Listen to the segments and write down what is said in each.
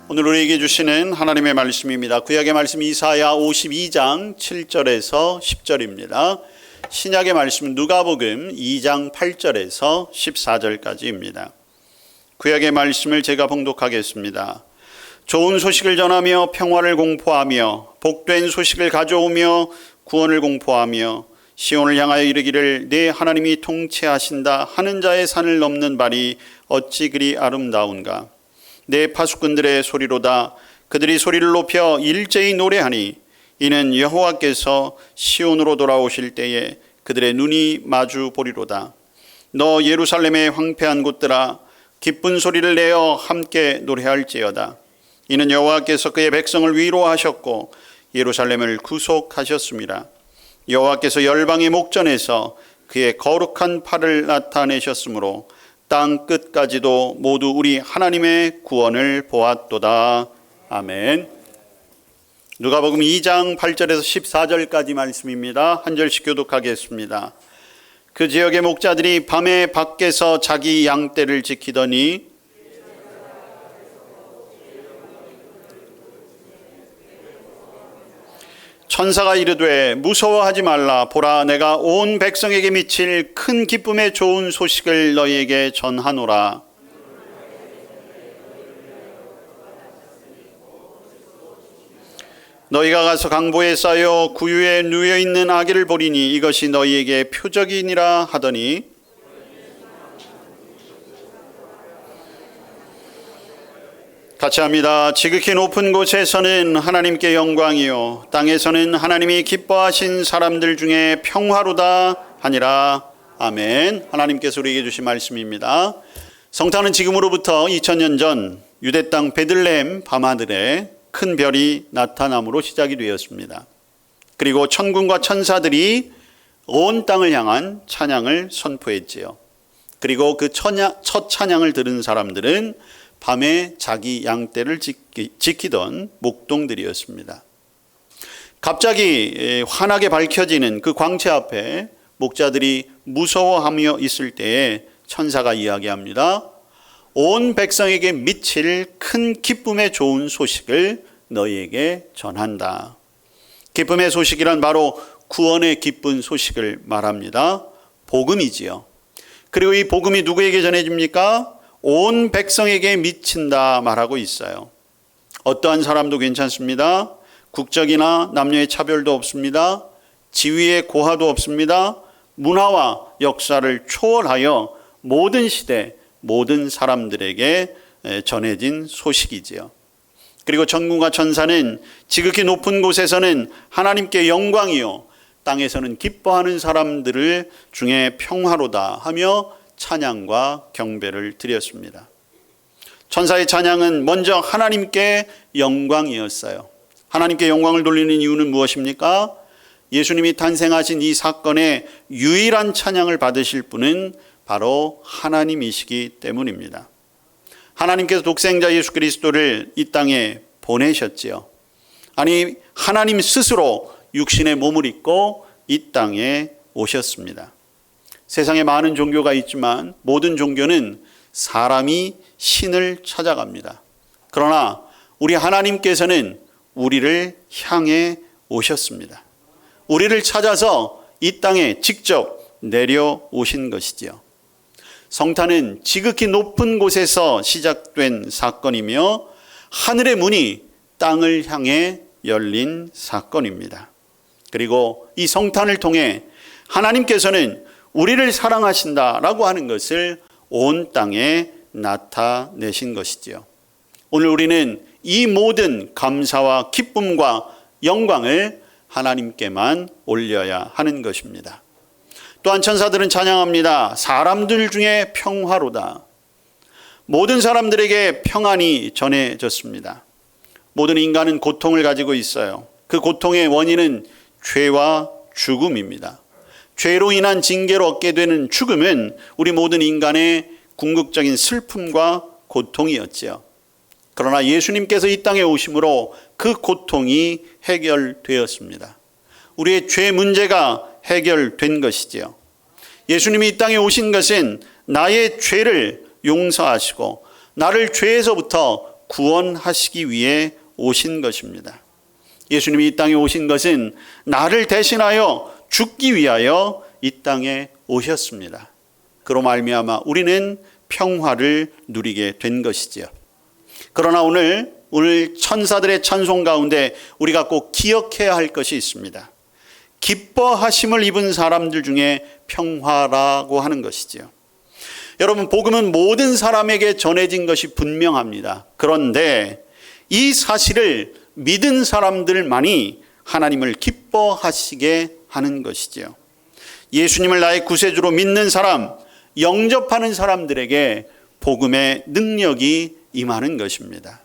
오늘 우리에게 주시는 하나님의 말씀입니다. 구약의 말씀 이사야 52장 7절에서 10절입니다. 신약의 말씀 누가복음 2장 8절에서 14절까지입니다. 구약의 말씀을 제가 봉독하겠습니다. 좋은 소식을 전하며 평화를 공포하며 복된 소식을 가져오며 구원을 공포하며 시온을 향하여 이르기를 내 하나님이 통치하신다 하는 자의 산을 넘는 발이 어찌 그리 아름다운가. 내 파수꾼들의 소리로다. 그들이 소리를 높여 일제히 노래하니 이는 여호와께서 시온으로 돌아오실 때에 그들의 눈이 마주 보리로다. 너 예루살렘의 황폐한 곳들아 기쁜 소리를 내어 함께 노래할지어다. 이는 여호와께서 그의 백성을 위로하셨고 예루살렘을 구속하셨습니다. 여호와께서 열방의 목전에서 그의 거룩한 팔을 나타내셨으므로 땅 끝까지도 모두 우리 하나님의 구원을 보았도다. 아멘. 누가복음 2장 8절에서 14절까지 말씀입니다. 한 절씩 교독하겠습니다. 그 지역의 목자들이 밤에 밖에서 자기 양떼를 지키더니 천사가 이르되 무서워하지 말라. 보라, 내가 온 백성에게 미칠 큰 기쁨의 좋은 소식을 너희에게 전하노라. 너희가 가서 강보에 쌓여 구유에 누워있는 아기를 보리니 이것이 너희에게 표적이니라 하더니 같이 합니다. 지극히 높은 곳에서는 하나님께 영광이요 땅에서는 하나님이 기뻐하신 사람들 중에 평화로다 하니라. 아멘. 하나님께서 우리에게 주신 말씀입니다. 성탄은 지금으로부터 2000년 전 유대 땅 베들레헴 밤하늘에 큰 별이 나타남으로 시작이 되었습니다. 그리고 천군과 천사들이 온 땅을 향한 찬양을 선포했지요. 그리고 그 첫 찬양을 들은 사람들은 밤에 자기 양떼를 지키던 목동들이었습니다. 갑자기 환하게 밝혀지는 그 광채 앞에 목자들이 무서워하며 있을 때에 천사가 이야기합니다. 온 백성에게 미칠 큰 기쁨의 좋은 소식을 너희에게 전한다. 기쁨의 소식이란 바로 구원의 기쁜 소식을 말합니다. 복음이지요. 그리고 이 복음이 누구에게 전해집니까? 온 백성에게 미친다 말하고 있어요. 어떠한 사람도 괜찮습니다. 국적이나 남녀의 차별도 없습니다. 지위의 고하도 없습니다. 문화와 역사를 초월하여 모든 시대, 모든 사람들에게 전해진 소식이지요. 그리고 천군과 천사는 지극히 높은 곳에서는 하나님께 영광이요 땅에서는 기뻐하는 사람들을 중에 평화로다 하며 찬양과 경배를 드렸습니다. 천사의 찬양은 먼저 하나님께 영광이었어요. 하나님께 영광을 돌리는 이유는 무엇입니까? 예수님이 탄생하신 이 사건의 유일한 찬양을 받으실 분은 바로 하나님이시기 때문입니다. 하나님께서 독생자 예수 그리스도를 이 땅에 보내셨지요. 아니, 하나님 스스로 육신의 몸을 입고 이 땅에 오셨습니다. 세상에 많은 종교가 있지만 모든 종교는 사람이 신을 찾아갑니다. 그러나 우리 하나님께서는 우리를 향해 오셨습니다. 우리를 찾아서 이 땅에 직접 내려오신 것이지요. 성탄은 지극히 높은 곳에서 시작된 사건이며 하늘의 문이 땅을 향해 열린 사건입니다. 그리고 이 성탄을 통해 하나님께서는 우리를 사랑하신다라고 하는 것을 온 땅에 나타내신 것이지요. 오늘 우리는 이 모든 감사와 기쁨과 영광을 하나님께만 올려야 하는 것입니다. 또한 천사들은 찬양합니다. 사람들 중에 평화로다. 모든 사람들에게 평안이 전해졌습니다. 모든 인간은 고통을 가지고 있어요. 그 고통의 원인은 죄와 죽음입니다. 죄로 인한 징계로 얻게 되는 죽음은 우리 모든 인간의 궁극적인 슬픔과 고통이었지요. 그러나 예수님께서 이 땅에 오심으로 그 고통이 해결되었습니다. 우리의 죄 문제가 해결된 것이지요. 예수님이 이 땅에 오신 것은 나의 죄를 용서하시고 나를 죄에서부터 구원하시기 위해 오신 것입니다. 예수님이 이 땅에 오신 것은 나를 대신하여 죽기 위하여 이 땅에 오셨습니다. 그로 말미암아 우리는 평화를 누리게 된 것이지요. 그러나 오늘 천사들의 찬송 가운데 우리가 꼭 기억해야 할 것이 있습니다. 기뻐하심을 입은 사람들 중에 평화라고 하는 것이지요. 여러분, 복음은 모든 사람에게 전해진 것이 분명합니다. 그런데 이 사실을 믿은 사람들만이 하나님을 기뻐하시게 하는 것이지요. 예수님을 나의 구세주로 믿는 사람, 영접하는 사람들에게 복음의 능력이 임하는 것입니다.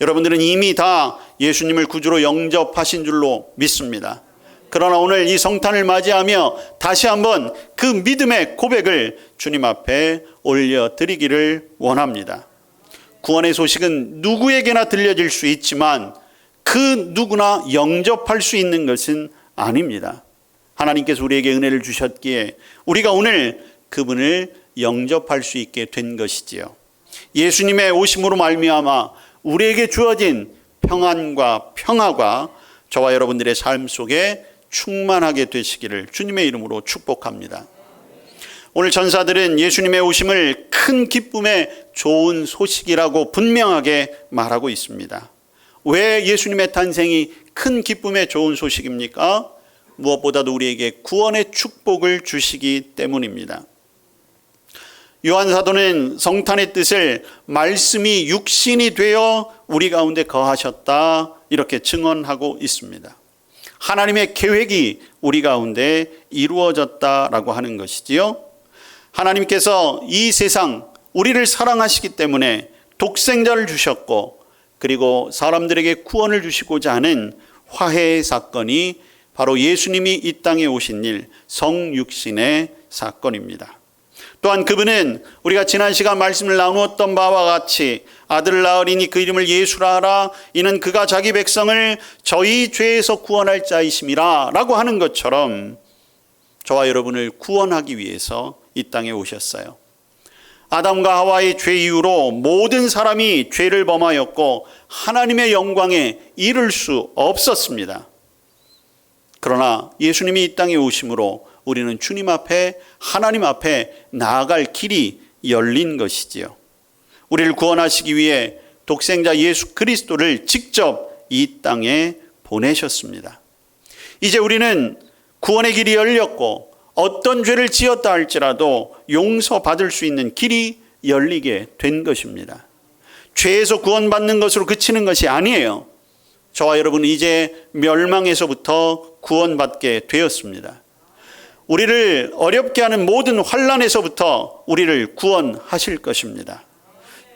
여러분들은 이미 다 예수님을 구주로 영접하신 줄로 믿습니다. 그러나 오늘 이 성탄을 맞이하며 다시 한번 그 믿음의 고백을 주님 앞에 올려드리기를 원합니다. 구원의 소식은 누구에게나 들려질 수 있지만 그 누구나 영접할 수 있는 것은 아닙니다. 하나님께서 우리에게 은혜를 주셨기에 우리가 오늘 그분을 영접할 수 있게 된 것이지요. 예수님의 오심으로 말미암아 우리에게 주어진 평안과 평화가 저와 여러분들의 삶 속에 충만하게 되시기를 주님의 이름으로 축복합니다. 오늘 전사들은 예수님의 오심을 큰 기쁨의 좋은 소식이라고 분명하게 말하고 있습니다. 왜 예수님의 탄생이 큰 기쁨의 좋은 소식입니까? 무엇보다도 우리에게 구원의 축복을 주시기 때문입니다. 요한 사도는 성탄의 뜻을 말씀이 육신이 되어 우리 가운데 거하셨다 이렇게 증언하고 있습니다. 하나님의 계획이 우리 가운데 이루어졌다라고 하는 것이지요. 하나님께서 이 세상 우리를 사랑하시기 때문에 독생자를 주셨고 그리고 사람들에게 구원을 주시고자 하는 화해의 사건이 바로 예수님이 이 땅에 오신 일, 성육신의 사건입니다. 또한 그분은 우리가 지난 시간 말씀을 나누었던 바와 같이 아들을 낳으리니 그 이름을 예수라 하라. 이는 그가 자기 백성을 저희 죄에서 구원할 자이심이라 라고 하는 것처럼 저와 여러분을 구원하기 위해서 이 땅에 오셨어요. 아담과 하와의 죄 이후로 모든 사람이 죄를 범하였고 하나님의 영광에 이를 수 없었습니다. 그러나 예수님이 이 땅에 오심으로 우리는 주님 앞에 하나님 앞에 나아갈 길이 열린 것이지요. 우리를 구원하시기 위해 독생자 예수 그리스도를 직접 이 땅에 보내셨습니다. 이제 우리는 구원의 길이 열렸고 어떤 죄를 지었다 할지라도 용서받을 수 있는 길이 열리게 된 것입니다. 죄에서 구원받는 것으로 그치는 것이 아니에요. 저와 여러분은 이제 멸망에서부터 구원받게 되었습니다. 우리를 어렵게 하는 모든 환난에서부터 우리를 구원하실 것입니다.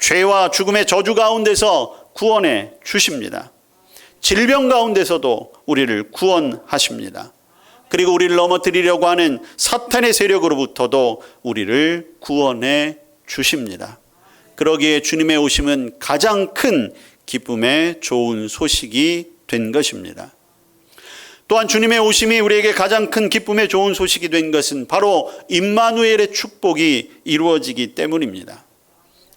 죄와 죽음의 저주 가운데서 구원해 주십니다. 질병 가운데서도 우리를 구원하십니다. 그리고 우리를 넘어뜨리려고 하는 사탄의 세력으로부터도 우리를 구원해 주십니다. 그러기에 주님의 오심은 가장 큰 기쁨의 좋은 소식이 된 것입니다. 또한 주님의 오심이 우리에게 가장 큰 기쁨의 좋은 소식이 된 것은 바로 임마누엘의 축복이 이루어지기 때문입니다.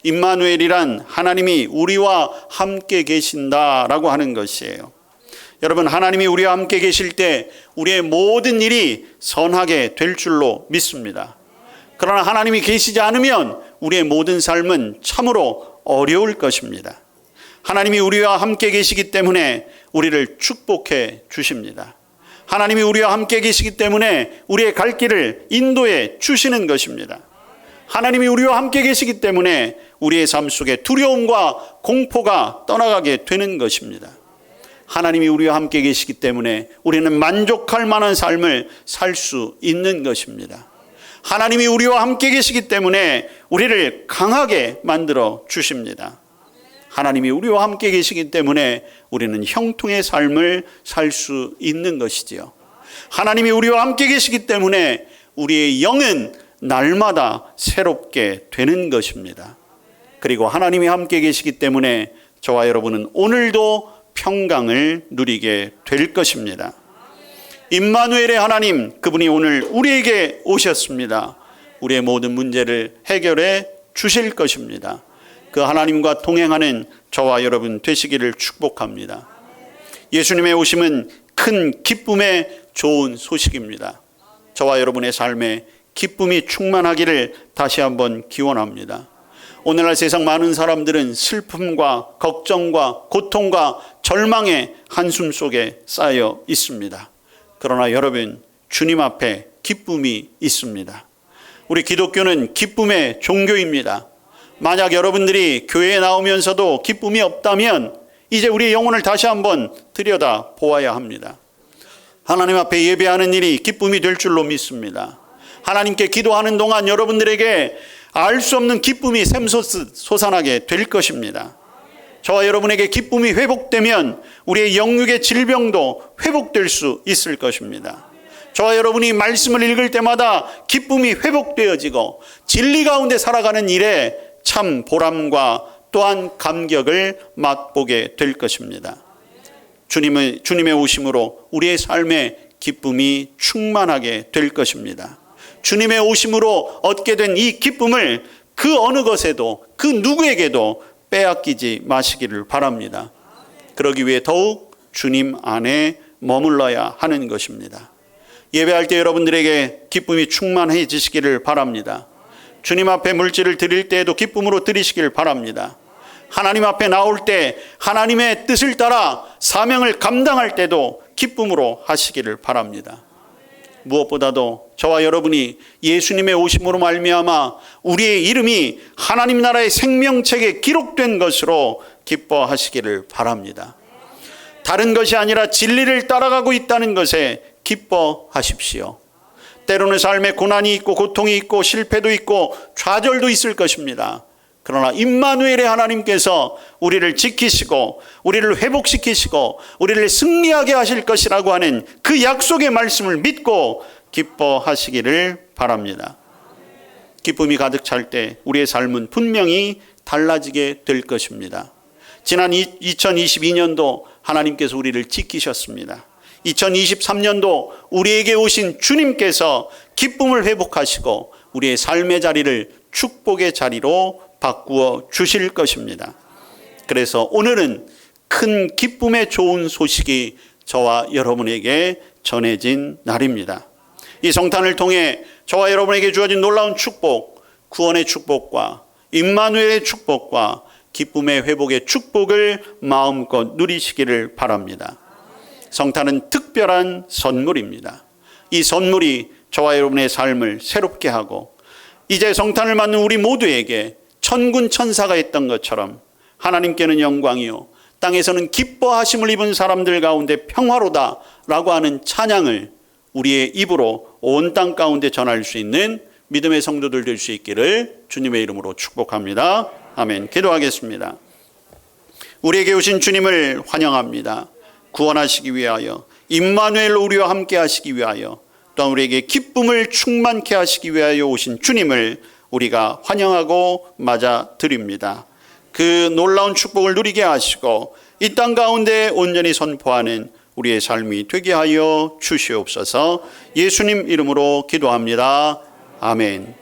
임마누엘이란 하나님이 우리와 함께 계신다라고 하는 것이에요. 여러분, 하나님이 우리와 함께 계실 때 우리의 모든 일이 선하게 될 줄로 믿습니다. 그러나 하나님이 계시지 않으면 우리의 모든 삶은 참으로 어려울 것입니다. 하나님이 우리와 함께 계시기 때문에 우리를 축복해 주십니다. 하나님이 우리와 함께 계시기 때문에 우리의 갈 길을 인도해 주시는 것입니다. 하나님이 우리와 함께 계시기 때문에 우리의 삶 속에 두려움과 공포가 떠나가게 되는 것입니다. 하나님이 우리와 함께 계시기 때문에 우리는 만족할 만한 삶을 살 수 있는 것입니다. 하나님이 우리와 함께 계시기 때문에 우리를 강하게 만들어 주십니다. 하나님이 우리와 함께 계시기 때문에 우리는 형통의 삶을 살 수 있는 것이지요. 하나님이 우리와 함께 계시기 때문에 우리의 영은 날마다 새롭게 되는 것입니다. 그리고 하나님이 함께 계시기 때문에 저와 여러분은 오늘도 평강을 누리게 될 것입니다. 임마누엘의 하나님, 그분이 오늘 우리에게 오셨습니다. 우리의 모든 문제를 해결해 주실 것입니다. 그 하나님과 동행하는 저와 여러분 되시기를 축복합니다. 예수님의 오심은 큰 기쁨의 좋은 소식입니다. 저와 여러분의 삶에 기쁨이 충만하기를 다시 한번 기원합니다. 오늘날 세상 많은 사람들은 슬픔과 걱정과 고통과 절망의 한숨 속에 쌓여 있습니다. 그러나 여러분, 주님 앞에 기쁨이 있습니다. 우리 기독교는 기쁨의 종교입니다. 만약 여러분들이 교회에 나오면서도 기쁨이 없다면 이제 우리의 영혼을 다시 한번 들여다 보아야 합니다. 하나님 앞에 예배하는 일이 기쁨이 될 줄로 믿습니다. 하나님께 기도하는 동안 여러분들에게 알 수 없는 기쁨이 샘솟아나게 될 것입니다. 저와 여러분에게 기쁨이 회복되면 우리의 영육의 질병도 회복될 수 있을 것입니다. 저와 여러분이 말씀을 읽을 때마다 기쁨이 회복되어지고 진리 가운데 살아가는 일에 참 보람과 또한 감격을 맛보게 될 것입니다. 주님의 오심으로 우리의 삶에 기쁨이 충만하게 될 것입니다. 주님의 오심으로 얻게 된 이 기쁨을 그 어느 것에도 그 누구에게도 빼앗기지 마시기를 바랍니다. 그러기 위해 더욱 주님 안에 머물러야 하는 것입니다. 예배할 때 여러분들에게 기쁨이 충만해지시기를 바랍니다. 주님 앞에 물질을 드릴 때에도 기쁨으로 드리시길 바랍니다. 하나님 앞에 나올 때 하나님의 뜻을 따라 사명을 감당할 때도 기쁨으로 하시기를 바랍니다. 무엇보다도 저와 여러분이 예수님의 오심으로 말미암아 우리의 이름이 하나님 나라의 생명책에 기록된 것으로 기뻐하시기를 바랍니다. 다른 것이 아니라 진리를 따라가고 있다는 것에 기뻐하십시오. 때로는 삶에 고난이 있고 고통이 있고 실패도 있고 좌절도 있을 것입니다. 그러나 임마누엘의 하나님께서 우리를 지키시고 우리를 회복시키시고 우리를 승리하게 하실 것이라고 하는 그 약속의 말씀을 믿고 기뻐하시기를 바랍니다. 기쁨이 가득 찰 때 우리의 삶은 분명히 달라지게 될 것입니다. 지난 2022년도 하나님께서 우리를 지키셨습니다. 2023년도 우리에게 오신 주님께서 기쁨을 회복하시고 우리의 삶의 자리를 축복의 자리로 바꾸어 주실 것입니다. 그래서 오늘은 큰 기쁨의 좋은 소식이 저와 여러분에게 전해진 날입니다. 이 성탄을 통해 저와 여러분에게 주어진 놀라운 축복, 구원의 축복과 임마누엘의 축복과 기쁨의 회복의 축복을 마음껏 누리시기를 바랍니다. 성탄은 특별한 선물입니다. 이 선물이 저와 여러분의 삶을 새롭게 하고 이제 성탄을 맞는 우리 모두에게 천군 천사가 했던 것처럼 하나님께는 영광이요 땅에서는 기뻐하심을 입은 사람들 가운데 평화로다라고 하는 찬양을 우리의 입으로 온 땅 가운데 전할 수 있는 믿음의 성도들 될 수 있기를 주님의 이름으로 축복합니다. 아멘. 기도하겠습니다. 우리에게 오신 주님을 환영합니다. 구원하시기 위하여 임마누엘로 우리와 함께 하시기 위하여 또한 우리에게 기쁨을 충만케 하시기 위하여 오신 주님을 우리가 환영하고 맞아드립니다. 그 놀라운 축복을 누리게 하시고 이 땅 가운데 온전히 선포하는 우리의 삶이 되게 하여 주시옵소서. 예수님 이름으로 기도합니다. 아멘.